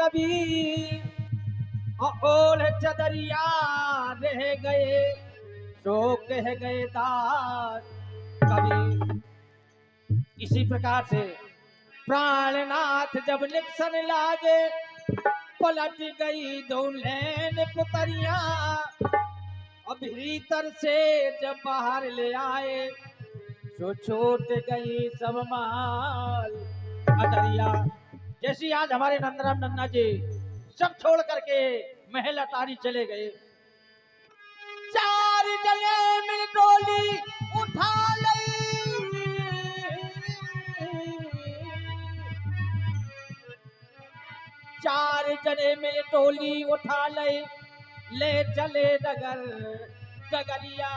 कबीर ओल चदरिया रह गए सो कह गए दास कबीर। इसी प्रकार से प्राणनाथ जब निकसन लागे पलट गई दौलैन पुतरिया। अब भीतर से जब बाहर ले आए तो छूट गई सब माल अटरिया। जैसी आज हमारे नंदराम नन्ना जी सब छोड़ करके महल अटारी चले गए। चार जने मिल डोली उठा लई, चार जने मिल डोली उठा लई, ले चले डगर डगरिया।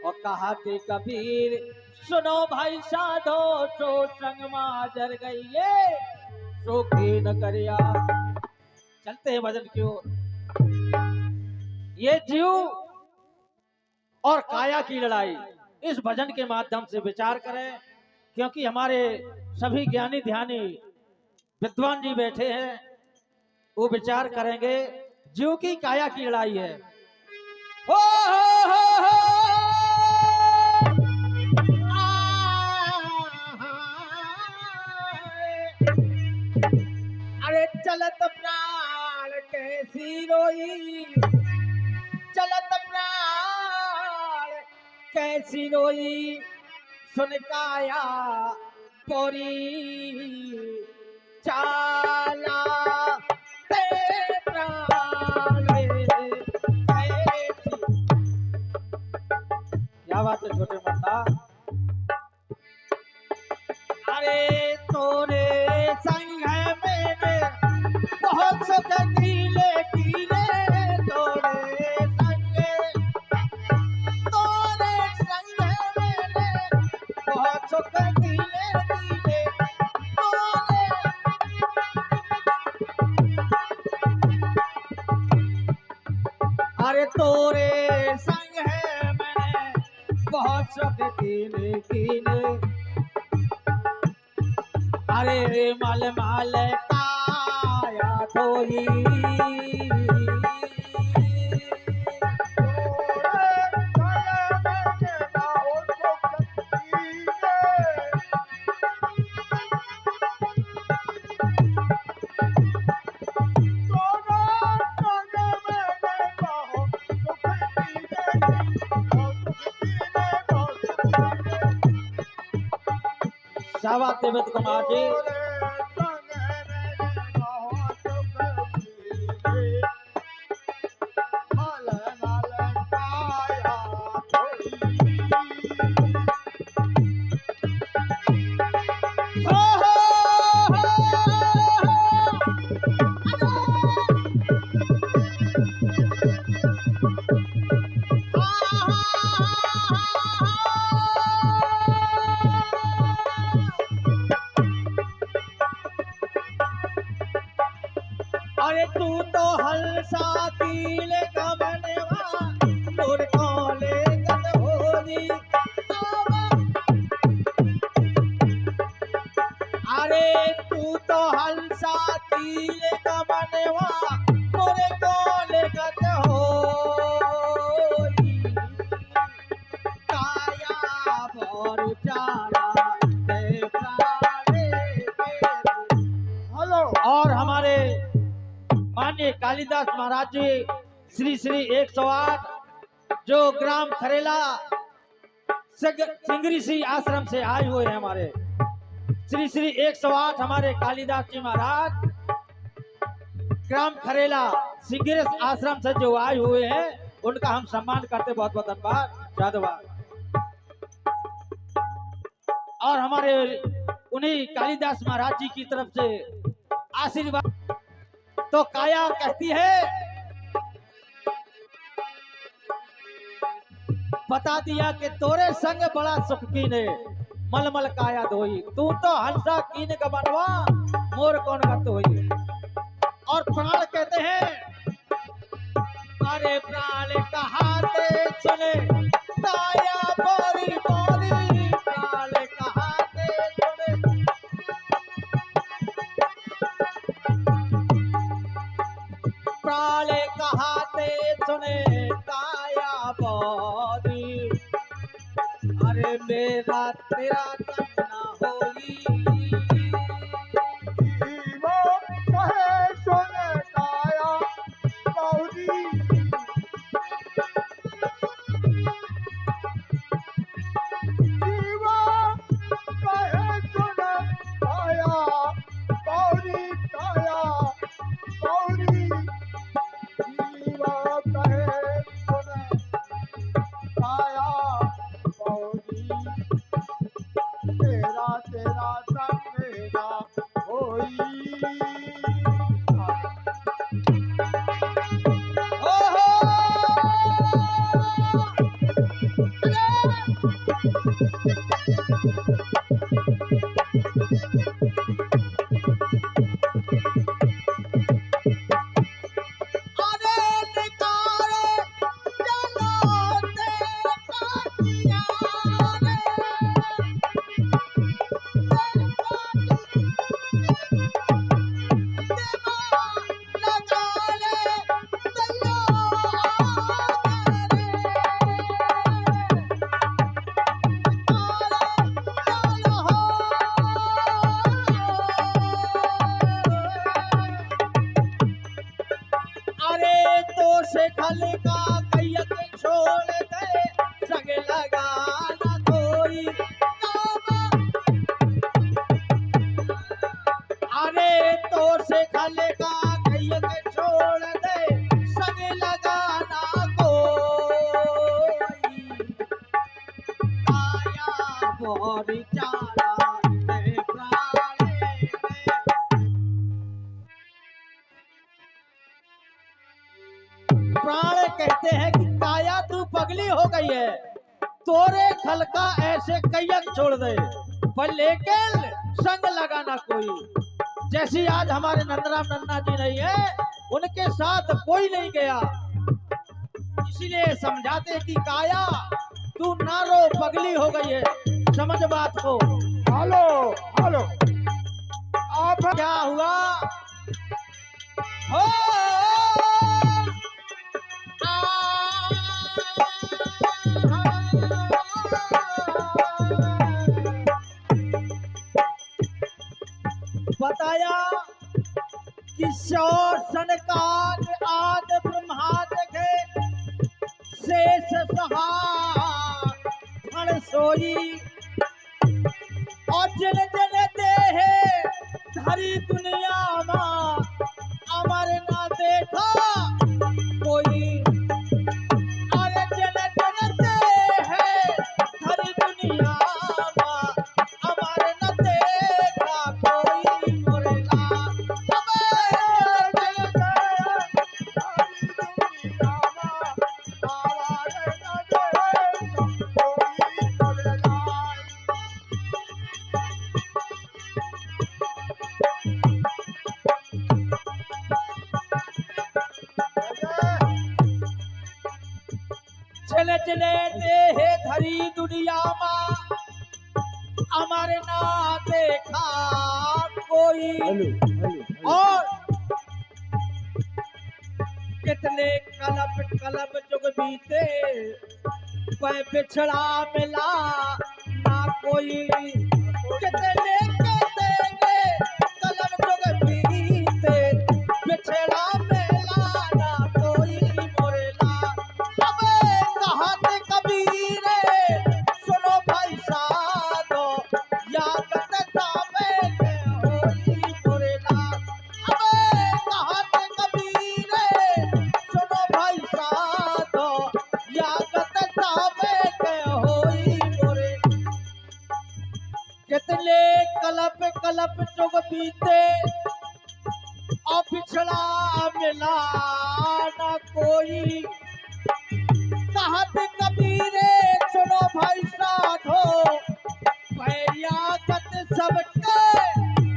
और कहा कि कबीर सुनो भाई साधो सो संग माजर गई सोखी न करिया। चलते हैं भजन की ओर। ये जीव और काया की लड़ाई इस भजन के माध्यम से विचार करें, क्योंकि हमारे सभी ज्ञानी ध्यानी विद्वान जी बैठे हैं, वो विचार करेंगे। जीव की काया की लड़ाई है। हो अरे चलत प्राण कैसी रोई, चलत प्राण कैसी रोई, सुन काया पोरी चाला ते प्राण। क्या बात है छोटे मुन्ना। अरे तोरे संग है मेरे बहुत सुख कीले कीले, तोरे संग है मेरे बहुत सुख कीले कीले, अरे तोरे संग है मैंने बहुत सुख कीले कीले। अरे मल माल काया धोई, शाबाश देवेंद्र कुमार जी। अरे तू तो हलसा कीले का बनवा मोर कोले गत होरी। अरे तू तो हलसा कीले का बनवा मोर कोले गत होरी। काया भोर चाला दे प्राणे। हेलो। और हमारे माननीय कालिदास महाराज जी श्री श्री 108 जो ग्राम खरेला सिंगरी सी आश्रम से आए हुए हैं, हमारे श्री श्री 108 हमारे कालिदास जी महाराज ग्राम खरेला सिंगरी आश्रम से जो आए हुए हैं, उनका हम सम्मान करते बहुत बहुत धन्यवाद साधुवाद। और हमारे उन्हीं कालिदास महाराज जी की तरफ से आशीर्वाद। तो काया कहती है, बता दिया कि तोरे संग बड़ा सुख कीने मलमल काया धोई, तू तो हंसा कीन का बनवा मोर कौन गत होई। और प्राण कहते हैं, अरे प्राण कहाते सुने काया बोरी बोरी, प्राण कहाते सुने तेरा संग ना होई। जीवो कहे सुन काया गौरी जीवो कहे सुन काया गौरी काया गौरी जीवो कहे सुन काया गौरी तेरा तेरा संग ना होई। अरे तो से खल का कैयत छोड़ दे संग लगाना कोई। अरे तो से खल का कैयत छोड़ दे संग लगाना कोई। आया बोरी चारा ते प्राणे प्राण कहते हैं कि काया तू पगली हो गई है, तोरे खल का ऐसे कैयक छोड़ दे पर लेकिन संग लगाना कोई। जैसी आज हमारे नंदराम नन्ना जी नहीं है, उनके साथ कोई नहीं गया, इसीलिए समझाते कि काया तू ना रो, पगली हो गई है, समझ बात को। हेलो हेलो आप क्या हुआ हो बताया कि सौ सनकाद आद ब्रह्माद के शेष सहा फण सोई। और जन जन देहे धरी दुनिया मा अमर ना देखा कोई। अरे जन जन देहे धरी दुनिया मा अमर न देखा कोई मोरेला। चले चले देहे धरी दुनिया मा अमर ना देखा कोई। और कितने कलप कलप जुग बीते पै बिछड़ा मिला ना कोई। कितने कहते कलप जुग बीते बिछड़ा मिला ना कोई मोरेला। अब कहत कबीर सुनो भाई साधो याद जावे के होई मोरेला। अब कहत कबीर सुनो भाई साधो याद जावे के होई मोरे। कितने कलप कलप जुग बीते और पिछड़ा मिला ना कोई। कहत कबीरे सुनो भाई साधो यागत सबके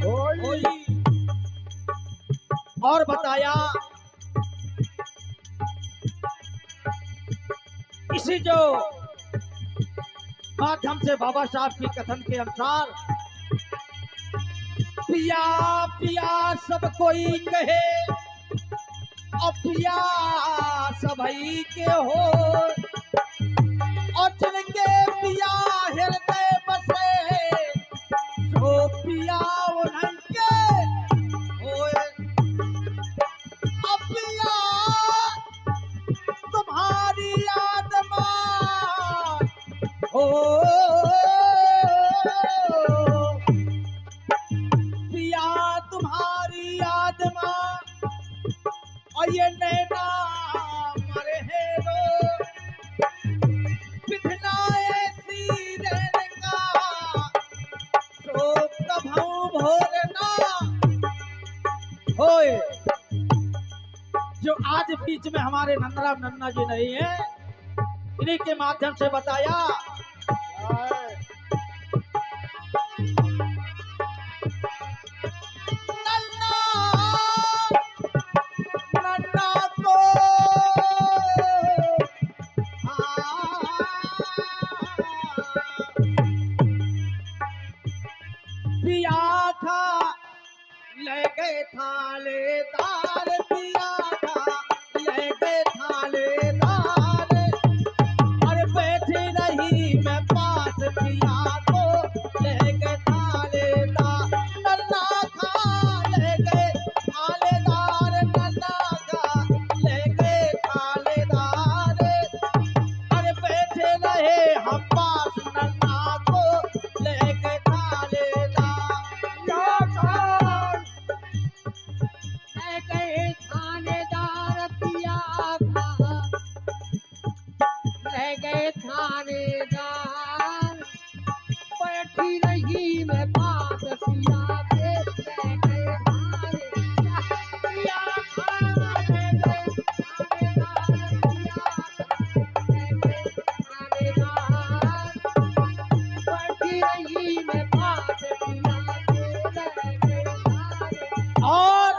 होई। और बताया इसी जो माध्यम से बाबा साहब की कथन के अनुसार पिया पिया सब कोई कहे और पिया सभई के हो। और जिनके पिया हृदय बसे पिया उनके होए अब पिया तुम्हारी याद मां हो पिया तुम्हारी याद मां और ये नैना मरे है रो बिखना ऐसी रहने का शोक कभू भोरना होए। जो आज बीच में हमारे नंदराम नन्ना जी नहीं है, इन्हीं के माध्यम से बताया। नन्ना नन्ना को पिया था ले गए थालेदार पिया था ले गए थालेदार और बैठी रही मैं पास पिया को ले गए थालेदार नन्ना का ले गए थालेदार नन्ना का ले गए थालेदार अरे बैठे रहे हम पास नन्ना को ले गए थालेदार गए थानेदार पिया था रह गए थानेदार बैठी रही मैं बात पिया के रह गए थानेदार पिया था रह गए थानेदार पिया रह गए थानेदार बैठी रही मैं बात पिया के रह गए थानेदार। और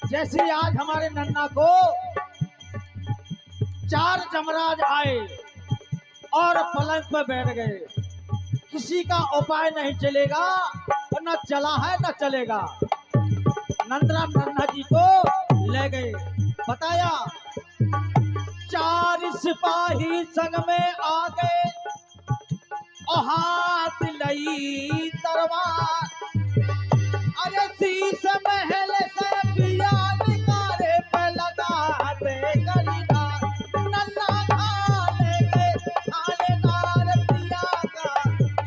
जैसे आज हमारे नन्ना को 4 जमराज आए और पलंग पर बैठ गए, किसी का उपाय नहीं चलेगा और न चला है न चलेगा। नंदराम नन्ना जी को ले गए, बताया 4 सिपाही संग में आ गए और हाथ लई तलवार अरे शीश महल से पिया निकारे पे लगाते गरीदार नन्ना खा ले गए थालेदार पिया का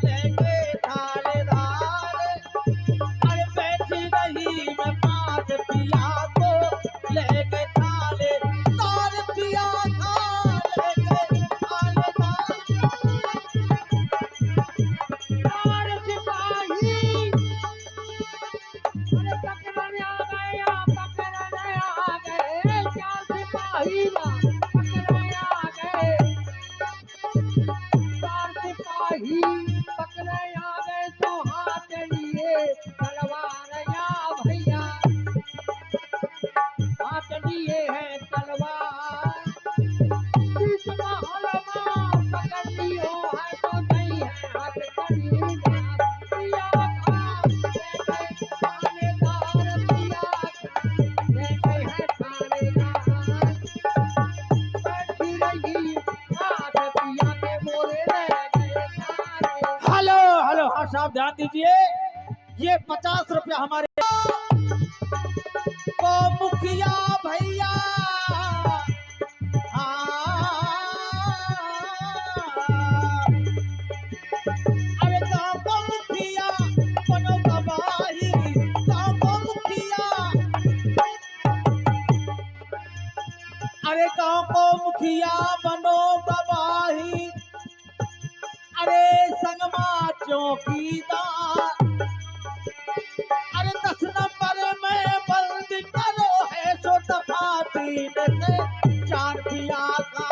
ले गए थालेदार अरे बैठी रही मैं पास पिया को ले गए थालेदार पिया का ले गए थालेदार चार सिपाही अरे पकड़ने आ गए चार सिपाही पकड़ने आ गए चार सिपाही पकड़ने आ गए तो हाथ लिए तलवार या भैया हाथ लिए है तलवार बीच महल में पकड़ लियो है तो नहीं है हाथ कड़ी पिया खा ले गए थानेदार पिया ले गए है थानेदार बैठी रही हाथ पिया के मोरे रह गए थानेदार। हेलो हेलो हाँ साहब ध्यान दीजिए, ये 50 रुपया हमारे को मुखिया भैया अरे गाँव को मुखिया बनो गवाही गाँव को मुखिया अरे गाँव को मुखिया बनो गवाही अरे संगमा चौकीदार अरे 10 नंबर में बंद करो है सो दफा 3 से 4 पिया का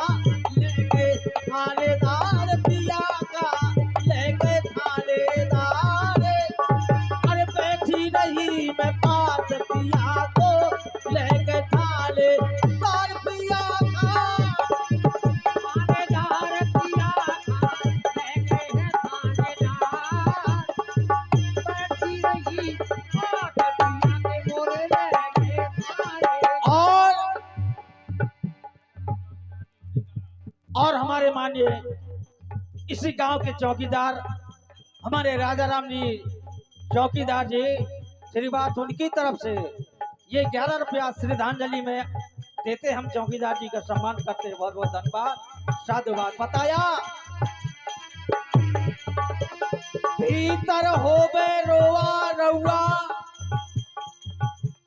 ले गए थालेदार पिया का ले गए थालेदार अरे बैठी रही मैं पास पिया को ले गए थालेदार पिया का थानेदार पिया खा ले गए हैं थानेदार बैठी रही हाथ पिया के मोरे रह गए थानेदार। और हमारे माननीय इसी गांव के चौकीदार हमारे राजा राम जी चौकीदार जी श्रीवास उनकी तरफ से ये 11 रुपया श्रद्धांजलि में देते, हम चौकीदार जी का सम्मान करते हैं। बहुत बहुत धन्यवाद, साधुवाद। बताया भीतर होवे रोआ रउआ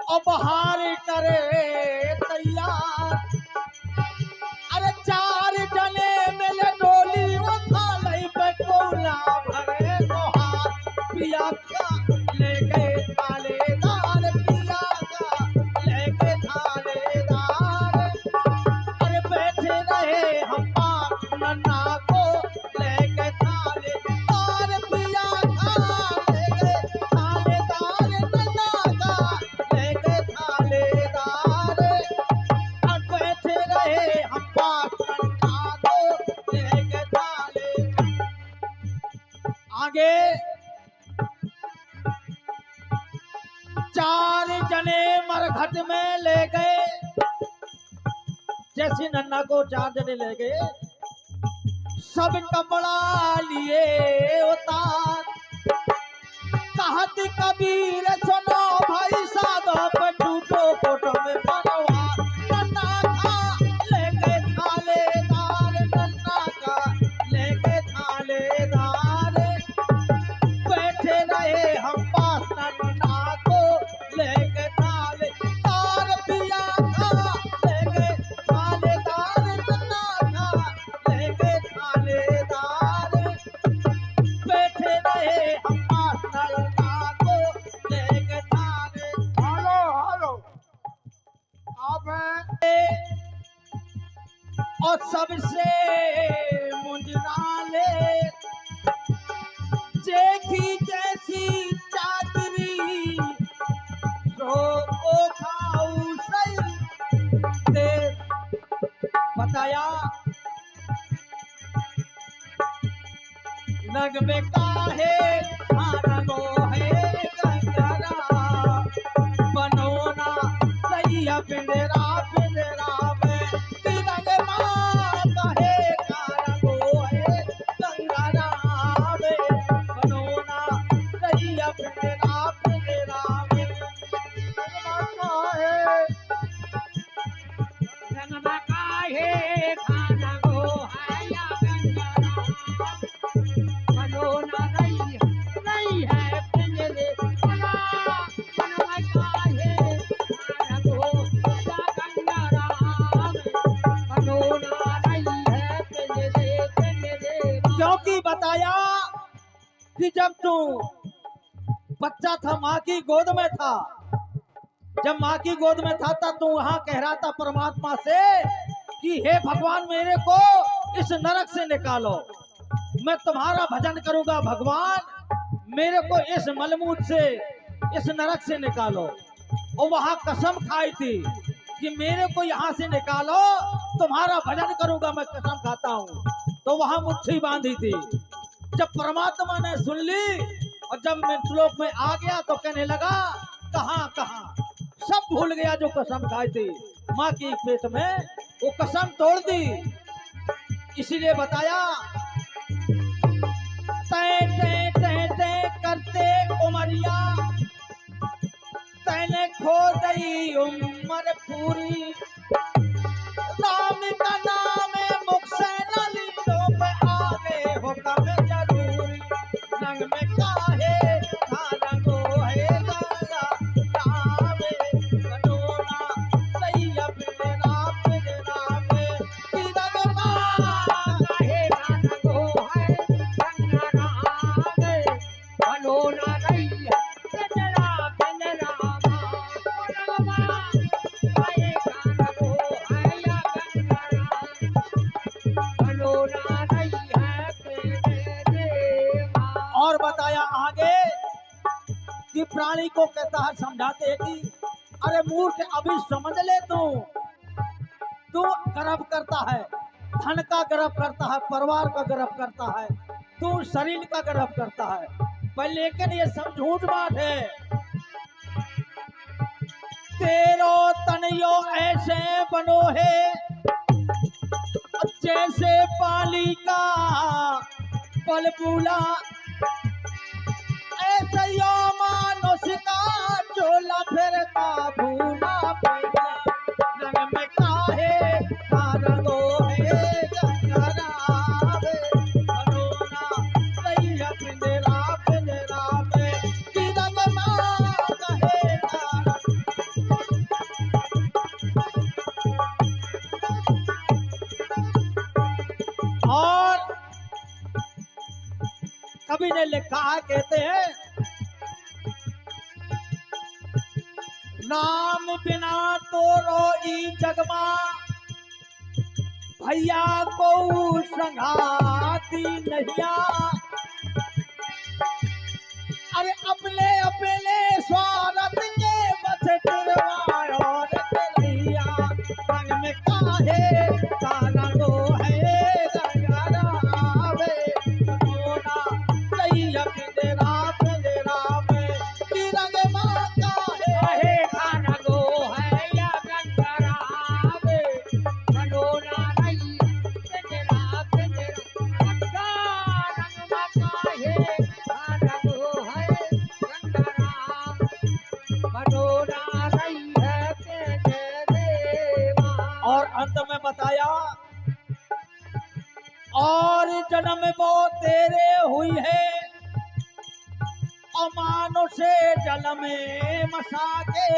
और बाहर करे तैयार। अरे 4 जने मिले डोली उठा लई पे कोला भरे तोहार। पिया का ले गए थालेदार, पिया का ले गए थालेदार। अरे बैठे रहे हम पास नन्ना को ले गए थालेदार। पिया का ले गए थालेदार, नन्ना का ले गए थालेदार। अब बैठे रहे हम पास नन्ना को ले गए थालेदार। आगे 4 जने मरघट में ले गए, जैसे नन्ना को 4 जने ले गए, सब कपड़ा लिए उतार। कहत कबीर सुनो भाई साधो पे टूटो कोटो में बनवा। नन्ना का ले गए थालेदार, नन्ना का ले गए थालेदार। बैठे रहे हम पास नन्ना को ले गए थालेदार। पिया का ले गए थालेदार, नन्ना का ले गए थालेदार। बैठे रहे हम पास नन्ना को ले गए थालेदार। हेलो आप हैं? और सबसे मुंजराले देखी जैसी चादरी सो ओ खाऊ सही दे। बताया नग में काहे रंगो है गंगरा। बनोना सैया पिंजरा पिंजरा में तिरंग माँ काहे रंगो है गंगरा में। बनोना सैया पिंजरा पिंजरा में रंगवा काहे खाना गो है या गंगरा। बनोना नहीं है पिंजरे बना। बनवा काहे खाना गो या गंगरा। बनोना नहीं है पिंजरे पिंजरे। क्योंकि बताया कि जब तू बच्चा था, माँ की गोद में था, जब माँ की गोद में था तब तू वहां कह रहा था परमात्मा से कि हे भगवान मेरे को इस नरक से निकालो, मैं तुम्हारा भजन करूंगा। भगवान मेरे को इस मलमूत से, इस नरक से निकालो। और वहां कसम खाई थी कि मेरे को यहाँ से निकालो, तुम्हारा भजन करूंगा, मैं कसम खाता हूँ। तो वहां मुट्ठी बांधी थी। जब परमात्मा ने सुन ली और जब मैं श्लोक में आ गया तो कहने लगा कहाँ कहाँ सब भूल गया जो कसम खाई थी माँ की पेट में, वो कसम तोड़ दी। इसीलिए बताया तय तय तय तय करते उमरिया, तैने खो गई उम्र पूरी। राम का नाम मुख से न लीलो पे आगे हो कम जरूरी। रंग में काहे रंगो है गाया रामे। बनोना सैया पिंजरा पिंजरा में तिरंग माँ काहे रंगो है गंगरा में। बनोना नहीं है पिंजरा पिंजरा। बनवा काहे रंगो है या गंगरा। बनोना नहीं है पिंजरे। और बताया आगे कि प्राणी को कहता है, समझाते हैं कि अरे मूर्ख अभी समझ ले, तू गर्व करता है, धन का गर्व करता है, परिवार का गर्व करता है, तू शरीर का गर्व करता है, पर लेकिन ये सब झूठ बात है। तेरो तनियो ऐसे बनो है जैसे पाली का पलबूला। ऐसे यो फूला फूला रंग में काहे का रंगो है गंगरावे बनोना रैया पिंजरा पिंजरा में कि रंग माँ कहे तारा। और कवि ने लिखा है, कहते हैं नाम बिना तो रोई जगमा भैया को संघाती नहिया। अरे अपने अपने स्वार्थ के बस टुरवायो रैया रंग में काहे का रंगो है गंगरावे बनोना रैया पिंजरा पिंजरा में कि रंग माँ काहे का रंगो है या गंगरावे बनोना रैया पिंजरा पिंजरा का रंग काहे का रंगो है गंगरावे बनोना रैया पिंजरा। और अंत में बताया और जन्म वो तेरे हुई है अमानो से जल में मसाके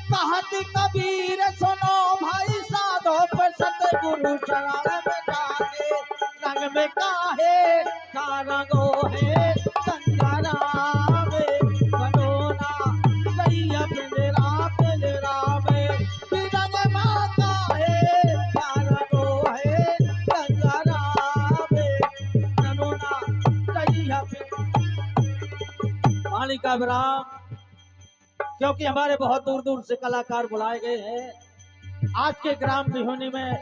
कहती कबीर सुनो भाई साधो पर सतगुरु चरण में जाके रंग में काहे का रंगो है गंगरावे बनोना रैया पिंजरा पिंजरा में कि रंग माँ काहे का रंगो है गंगरावे बनोना रैया पानी का विराम। क्योंकि हमारे बहुत दूर दूर से कलाकार बुलाए गए हैं। आज के ग्राम बिहुनी में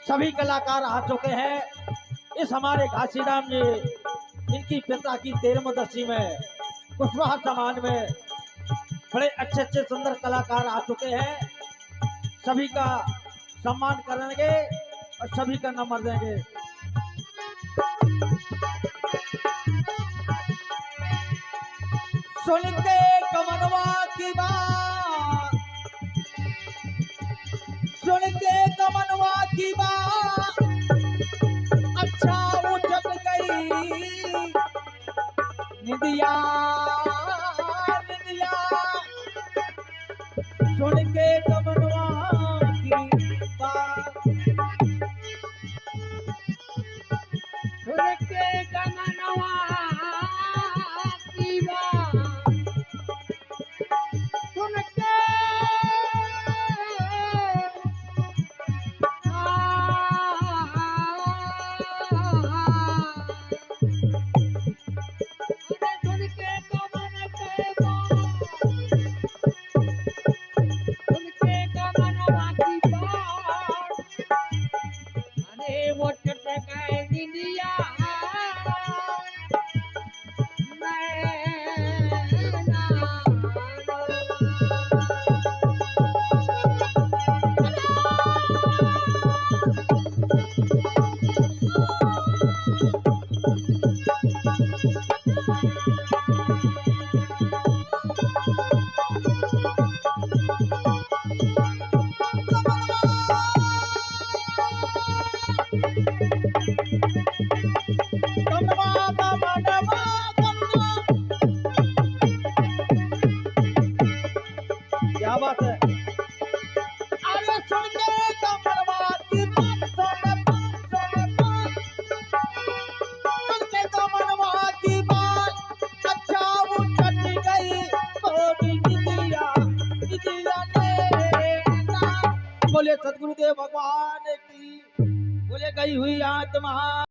सभी कलाकार आ चुके हैं। इस हमारे घासीराम जी इनकी पिता की 13वीं में कुशवाहा समाज में बड़े अच्छे अच्छे सुंदर कलाकार आ चुके हैं। सभी का सम्मान करेंगे और सभी का नंबर देंगे। सुन के कमनवा की बात सुन के कमनवा की बात अच्छा उठक गई निदिया निदिया सुन के कमनवा की बात सुन के कमनवा की बात सुन के सुन के कमन के बात सुन के कमनवा की बात अरे वो टटक दिया क्या बात है। अरे सुन के कमनवा की बात सुन के कमनवा की बात अच्छा उठक गई थोड़ी निदिया निदिया ने बोले सतगुरुदेव भगवान की बोले गई हुई आत्मा